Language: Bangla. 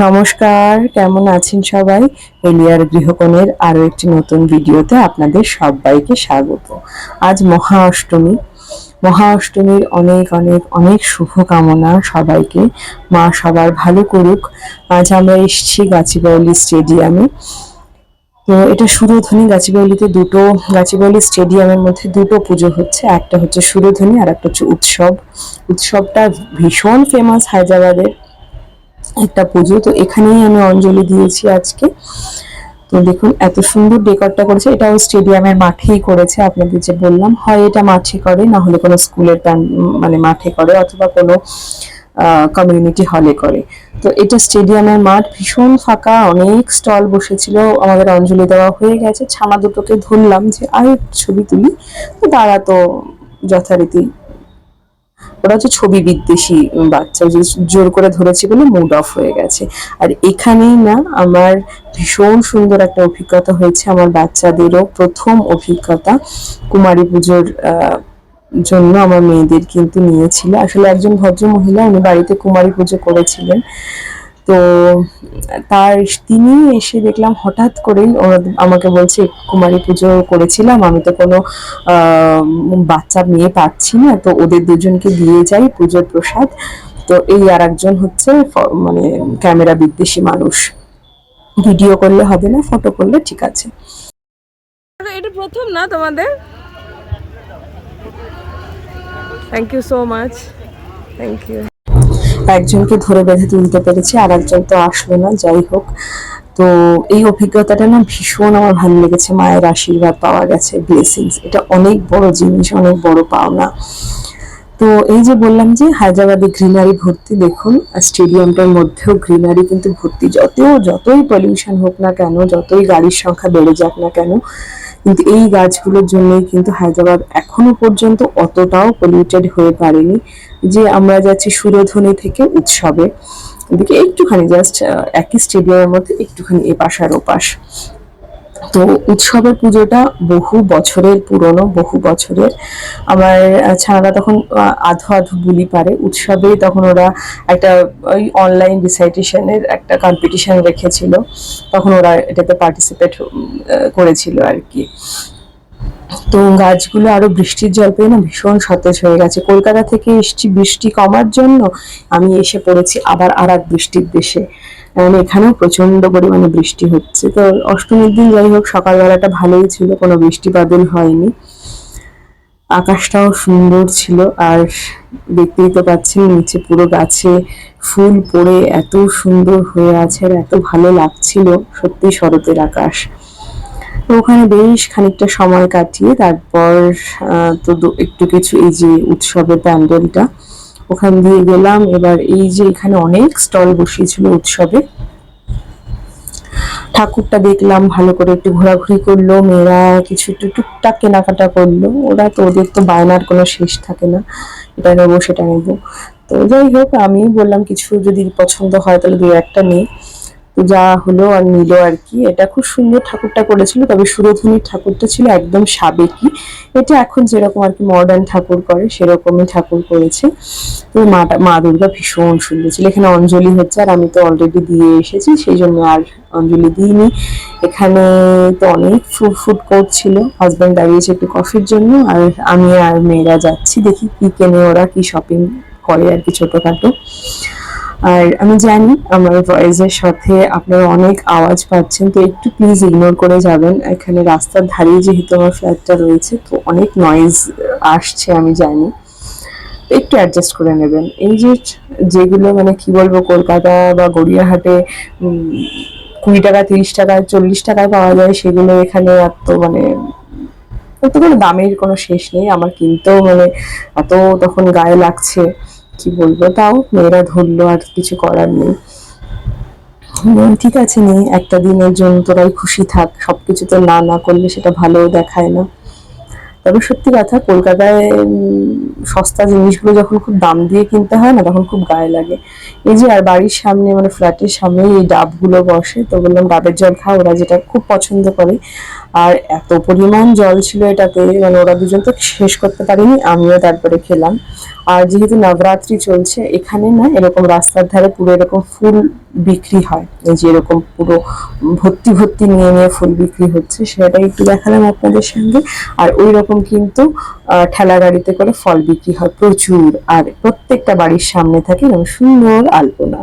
নমস্কার, কেমন আছেন সবাই? এলিয়ার গৃহকোণের আরো একটি নতুন ভিডিওতে আপনাদের সবাইকে স্বাগত। আজ মহা অষ্টমী। মহা অষ্টমীর অনেক অনেক অনেক শুভকামনা সবাইকে। মা সবার ভালো করুক। আজ আমরা এসেছি গাছিবাউলি স্টেডিয়ামে। তো এটা সুরধনী, গাছিবাউলি স্টেডিয়ামের মধ্যে দুটো পুজো হচ্ছে। একটা হচ্ছে সুরধনী আর একটা হচ্ছে উৎসব। উৎসবটা ভীষণ ফেমাস হায়দ্রাবাদের একটা পুজো। তো এখানেই আমি অঞ্জলি দিয়েছি আজকে। তো দেখুন এত সুন্দর ডেকোরটা করেছে, এটাও স্টেডিয়ামের মাঠেই করেছে। আপনাদের যে বললাম, হয় এটা মাঠে করে, না হলে কোনো স্কুলের মানে মাঠে করে, অথবা কোনো কমিউনিটি হলে করে। তো এটা স্টেডিয়ামের মাঠ, ভীষণ ফাঁকা, অনেক স্টল বসেছিল। আমাদের অঞ্জলি দেওয়া হয়ে গেছে। ছানা দুটোকে ধরলাম যে আর ছবি তুলি, তো তারা তো যথারীতি, ওরা হচ্ছে ছবি বিদ্বেষী বাচ্চা, যে জোর করে ধরেছি বলে মুড অফ হয়ে গেছে। আর এখানেই না আমার ভীষণ সুন্দর একটা অভিজ্ঞতা হয়েছে। আমার বাচ্চাদেরও প্রথম অভিজ্ঞতা কুমারী পুজোর জন্য আমার মেয়েদের কিন্তু নিয়েছিল। আসলে একজন ভদ্র মহিলা, উনি বাড়িতে কুমারী পুজো করেছিলেন। তো তিনি এসে দেখলাম হঠাৎ করেই আমাকে বলছে, কুমারী পুজো করেছিলাম, আমি তো কোনো বাচ্চা মেয়ে পাচ্ছি না, তো ওদের দুজনকে দিয়ে যাই পুজোর প্রসাদ। তো এই আর একজন হচ্ছে মানে ক্যামেরা বিদ্বেষী মানুষ, ভিডিও করলে হবে না, ফটো করলে ঠিক আছে। এটা প্রথম না তোমাদের? Thank you so much, thank you. একজনকে ধরে বেঁধে তুলতে পেরেছি, আর একজন তো আসলো না। যাই হোক, তো এই অভিজ্ঞতাটা না ভীষণ আমার ভালো লেগেছে। মায়ের আশীর্বাদ পাওয়া গেছে, ব্লেসিংস, এটা অনেক বড় জিনিস, অনেক বড় পাওনা। তো এই যে বললাম যে হায়দ্রাবাদে গ্রিনারি ভর্তি, দেখুন স্টেডিয়ামটার মধ্যেও গ্রিনারি কিন্তু ভর্তি। যতই পলিউশন হোক না কেন, যতই গাড়ির সংখ্যা বেড়ে যাক না কেন, কিন্তু এই গাছগুলোর জন্যই কিন্তু হায়দ্রাবাদ এখনো পর্যন্ত অতটাও পলিউটেড হয়ে পারেনি। যে আমরা যাচ্ছি সুরধনী থেকে উৎসবে, এদিকে একটুখানি জাস্ট একই স্টেডিয়ামের মধ্যে একটুখানি এপাশ আর ওপাশ। তো উৎসবের পুজোটা বহু বছরের পুরনো, বহু বছরের। আমার ছানারা তখন আধো আধো বুলি পারে। উৎসবে তখন ওরা একটা ওই অনলাইন রিসাইটেশনের একটা কম্পিটিশন রেখেছিল, তখন ওরা এটাতে পার্টিসিপেট করেছিল আর কি। তো গাছগুলো আরো বৃষ্টির জল পেয়ে না ভীষণ সতেজ হয়ে গেছে। কলকাতা থেকে এসছি বৃষ্টি কমার জন্য, আমি এসে পড়েছি আবার আর এক বৃষ্টির দেশে। মানে এখানেও প্রচন্ড পরিমাণে বৃষ্টি হচ্ছে। তো অষ্টমীর দিন যাই হোক সকালবেলাটা ভালোই ছিল, কোনো বৃষ্টি বাদল হয়নি, আকাশটাও সুন্দর ছিল। আর দেখতেই তো পাচ্ছেন নিচে পুরো গাছে ফুল পড়ে এত সুন্দর হয়ে আছে, আর এত ভালো লাগছিল, সত্যি শরতের আকাশ। তো ওখানে বেশ খানিকটা সময় কাটিয়ে তারপর তো একটু কিছু এই যে উৎসবের প্যান্ডেলটা, ওখান দিয়ে গেলাম। এবার এই যে এখানে অনেক স্টল বসিয়েছিল উৎসবে, ঠাকুরটা দেখলাম, ভালো করে একটু ঘোরাঘুরি করলো। মেয়েরা কিছু একটু টুকটাক কেনাকাটা করলো। ওদের তো বায়নার কোনো শেষ থাকে না, এটা নেবো সেটা নেবো। তো যাই হোক, আমি বললাম কিছু যদি পছন্দ হয় তাহলে দু একটা নেই। যা হলো আর নিল আর কি। এটা খুব সুন্দর ঠাকুরটা করেছিল, তবে সুরধনীর ঠাকুরটা ছিল একদম সাবেকি। এটা এখন যেরকম আর কি মডার্ন ঠাকুর করে সেরকমই ঠাকুর করেছে। তো মা দুর্গা ভীষণ সুন্দর ছিল। এখানে অঞ্জলি হচ্ছে, আর আমি তো অলরেডি দিয়ে এসেছি, সেই জন্য আর অঞ্জলি দিইনি। এখানে তো অনেক ফুড কোর্ট ছিল, হাজব্যান্ড দাঁড়িয়েছে একটু কফির জন্য, আর আমি আর মেয়েরা যাচ্ছি, দেখি কি কেনে ওরা, কি শপিং করে আর কি ছোটখাটো। আর আমি জানি আমার ভয়েসের সাথে আপনারা অনেক আওয়াজ পাচ্ছেন, তো একটু প্লিজ ইগনোর করে যাবেন। এখানে রাস্তার ধারেই যেহেতু আমার ফ্ল্যাটটা রয়েছে, তো অনেক নয়েজ আসছে আমি জানি, একটু অ্যাডজাস্ট করে নেবেন। এই যে যেগুলো মানে কি বলবো, কলকাতা বা গড়িয়াহাটে 20 টাকা 30 টাকায় 40 টাকায় পাওয়া যায়, সেগুলো এখানে এত মানে এত কোনো দামের কোনো শেষ নেই। আমার কিনতেও মানে এত তখন গায়ে লাগছে, কি বলবো। তাও মেয়েরা ধরলো, আর কিছু করার নেই। ঠিক আছে, নেই, একটা দিনের জন্য তোরাই খুশি থাক, সবকিছু তো না না করলে সেটা ভালো দেখায় না। তবে সত্যি কথা, কলকাতায় সস্তা জিনিসগুলো যখন খুব দাম দিয়ে কিনতে হয় না, তখন খুব গায়ে লাগে। এই যে আর বাড়ির সামনে মানে ফ্ল্যাটের সামনে এই ডাবগুলো বসে, তো বললাম ডাবের জল খাও, ওরা যেটা খুব পছন্দ করে। আর এত পরিমাণ জল ছিল এটাতে, মানে ওরা দুজন তো শেষ করতে পারেনি, আমিও তারপরে খেলাম। আর যেহেতু নবরাত্রি চলছে, এখানে না এরকম রাস্তার ধারে পুরো এরকম ফুল বিক্রি হয়, এই যে এরকম পুরো ভর্তি ভর্তি নিয়ে নিয়ে ফুল বিক্রি হচ্ছে, সেটাই একটু দেখালাম আপনাদের সঙ্গে। আর ওই রকম কিন্তু ঠেলা গাড়িতে করে ফল বিক্রি হয় প্রচুর, আর প্রত্যেকটা বাড়ির সামনে থাকে এরকম সুন্দর আলপনা।